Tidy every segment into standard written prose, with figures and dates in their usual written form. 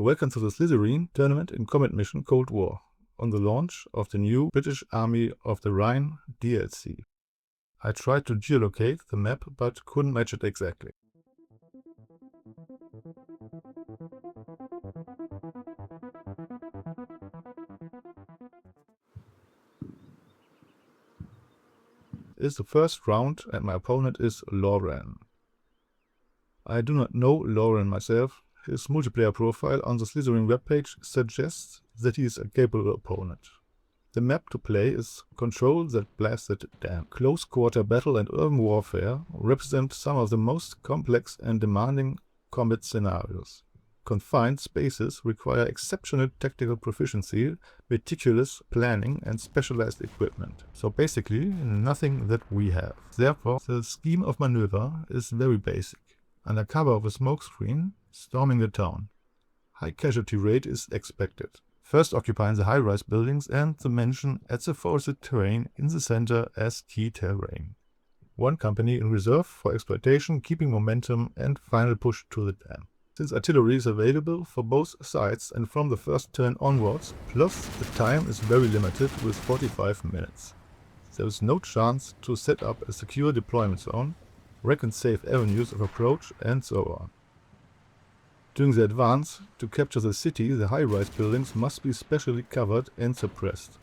Welcome to the Slitherine Tournament in Combatmission Cold War, on the launch of the new British Army of the Rhine DLC. I tried to geolocate the map but couldn't match it exactly. It's the first round and my opponent is Lawran. I do not know Lawran myself. His multiplayer profile on the Slitherine webpage suggests that he is a capable opponent. The map to play is Control That Blasted Dam. Close quarter battle and urban warfare represent some of the most complex and demanding combat scenarios. Confined spaces require exceptional tactical proficiency, meticulous planning and specialized equipment. So basically nothing that we have. Therefore, the scheme of maneuver is very basic. Under cover of a smokescreen, storming the town. High casualty rate is expected. First occupying the high-rise buildings and the mansion at the forested terrain in the center as key terrain. One company in reserve for exploitation, keeping momentum and final push to the dam. Since artillery is available for both sides and from the first turn onwards, plus the time is very limited with 45 minutes. There is no chance to set up a secure deployment zone, reckon safe avenues of approach and so on. During the advance, to capture the city, the high-rise buildings must be specially covered and suppressed.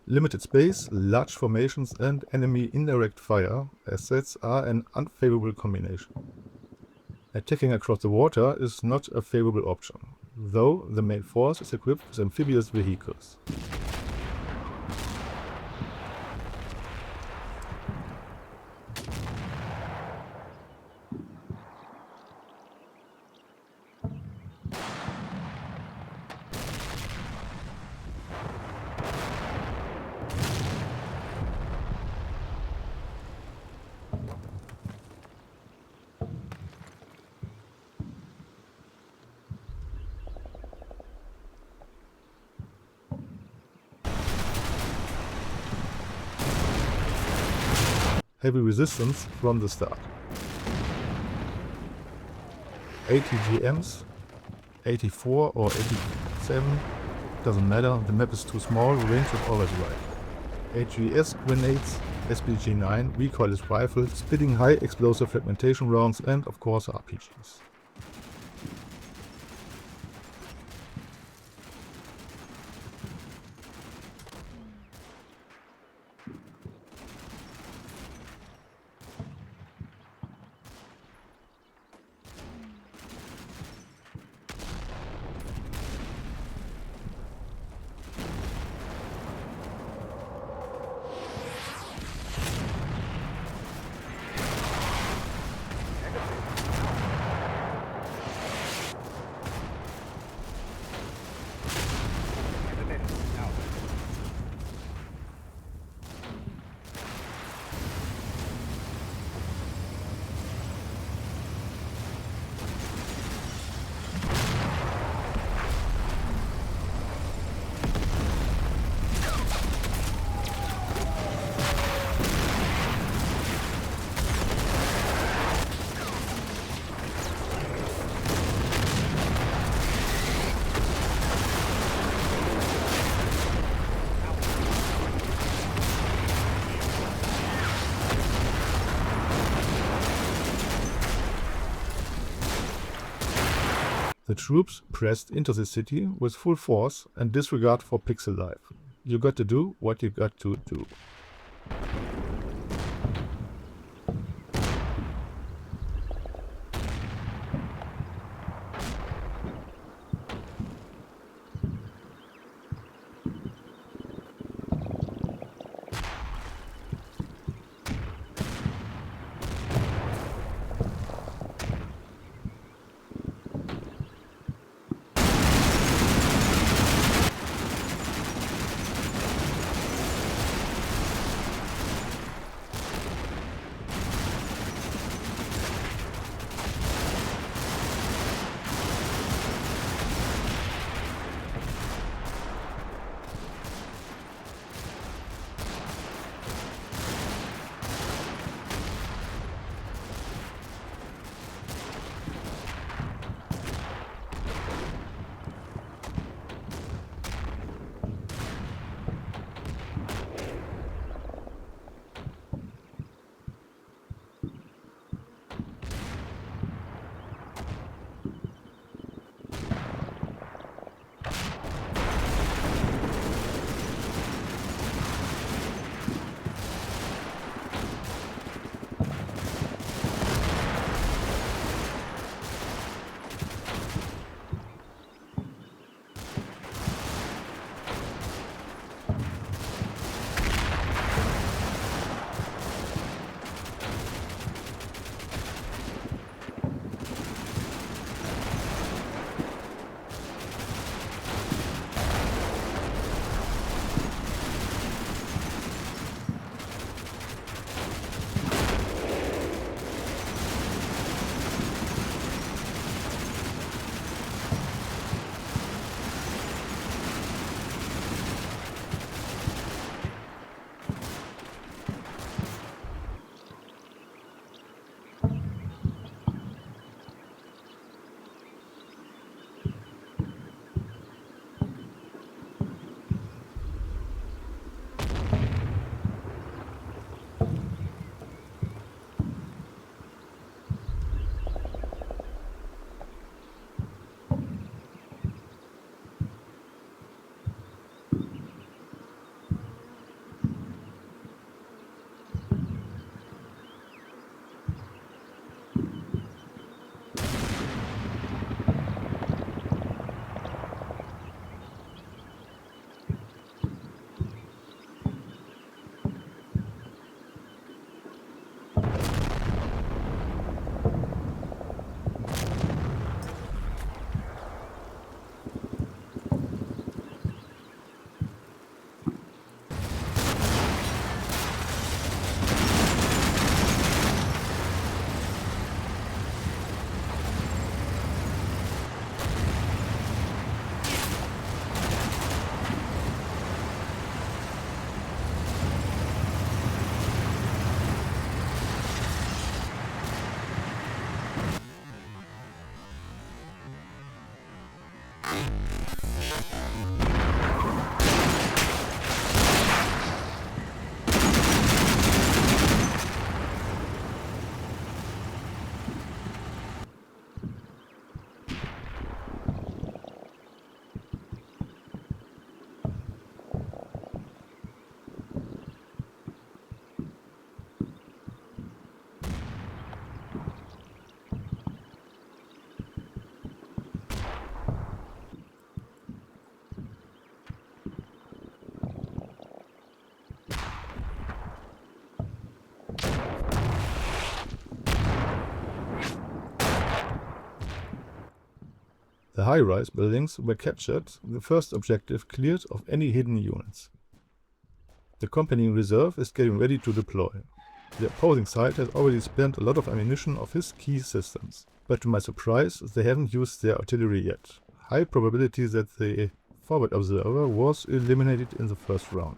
Limited space, large formations and enemy indirect fire assets are an unfavorable combination. Attacking across the water is not a favorable option, though the main force is equipped with amphibious vehicles. Heavy resistance from the start. 80 GMs, 84 or 87, doesn't matter, the map is too small, range is always right. HVS grenades, SPG-9, recoilless rifles, spitting high explosive fragmentation rounds and of course RPGs. The troops pressed into the city with full force and disregard for pixel life. You got to do what you got to do. The high-rise buildings were captured, the first objective cleared of any hidden units. The company reserve is getting ready to deploy. The opposing side has already spent a lot of ammunition of his key systems, but to my surprise they haven't used their artillery yet. High probability that the forward observer was eliminated in the first round.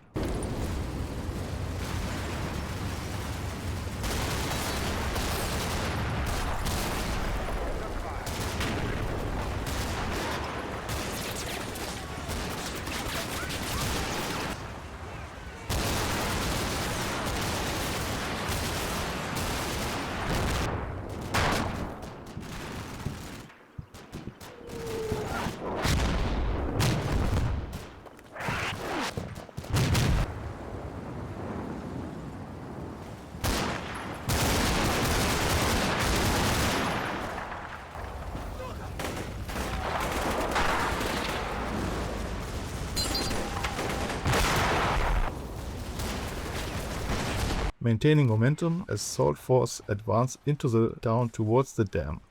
Maintaining momentum, assault force advanced into the town towards the dam.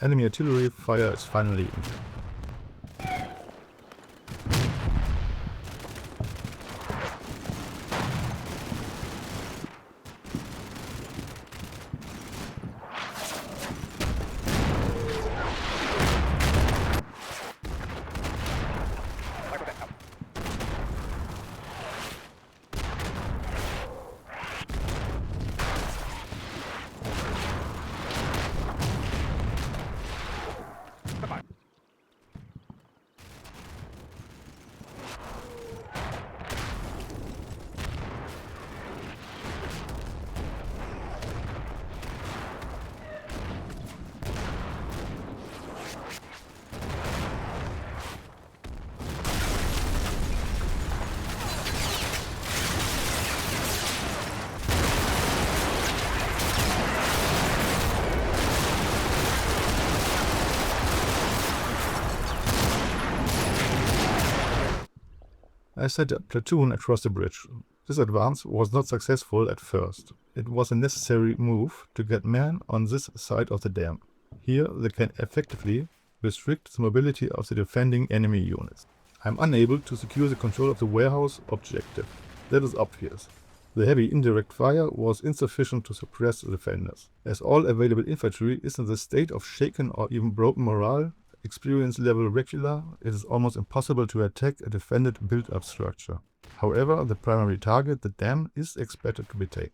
Enemy artillery fire is finally in. I sent a platoon across the bridge. This advance was not successful at first. It was a necessary move to get men on this side of the dam. Here they can effectively restrict the mobility of the defending enemy units. I am unable to secure the control of the warehouse objective. That is obvious. The heavy indirect fire was insufficient to suppress the defenders. As all available infantry is in the state of shaken or even broken morale, experience level regular, it is almost impossible to attack a defended build-up structure. However, the primary target, the dam, is expected to be taken.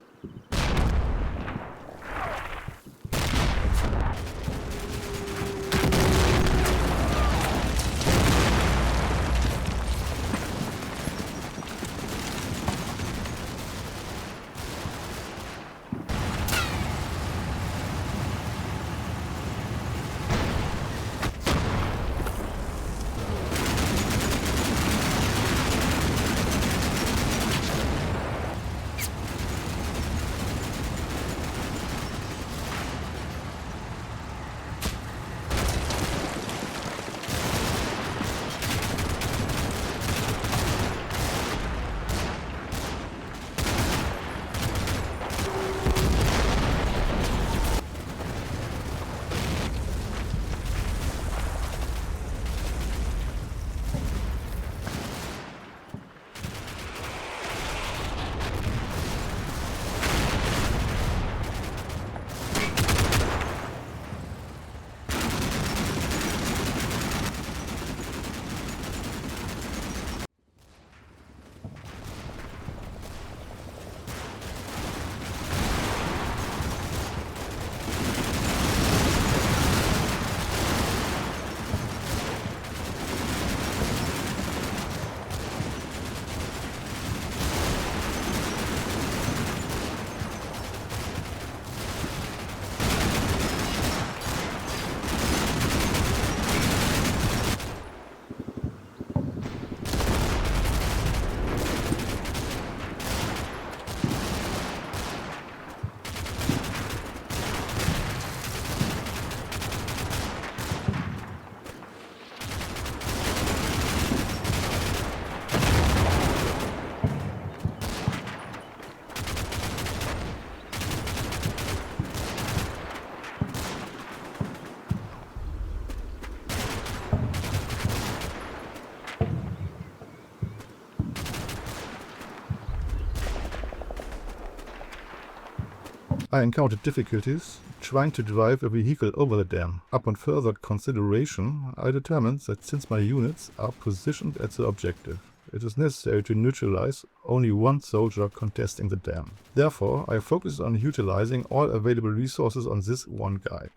I encountered difficulties trying to drive a vehicle over the dam. Upon further consideration, I determined that since my units are positioned at the objective, it is necessary to neutralize only one soldier contesting the dam. Therefore, I focused on utilizing all available resources on this one guy.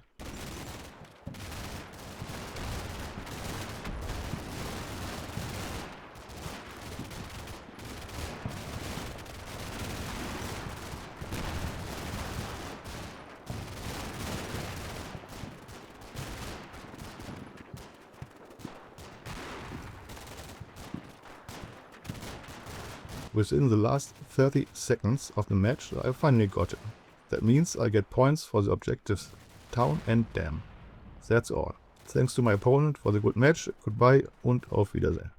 Within the last 30 seconds of the match, I finally got him. That means I get points for the objectives town and dam. That's all. Thanks to my opponent for the good match. Goodbye und auf Wiedersehen.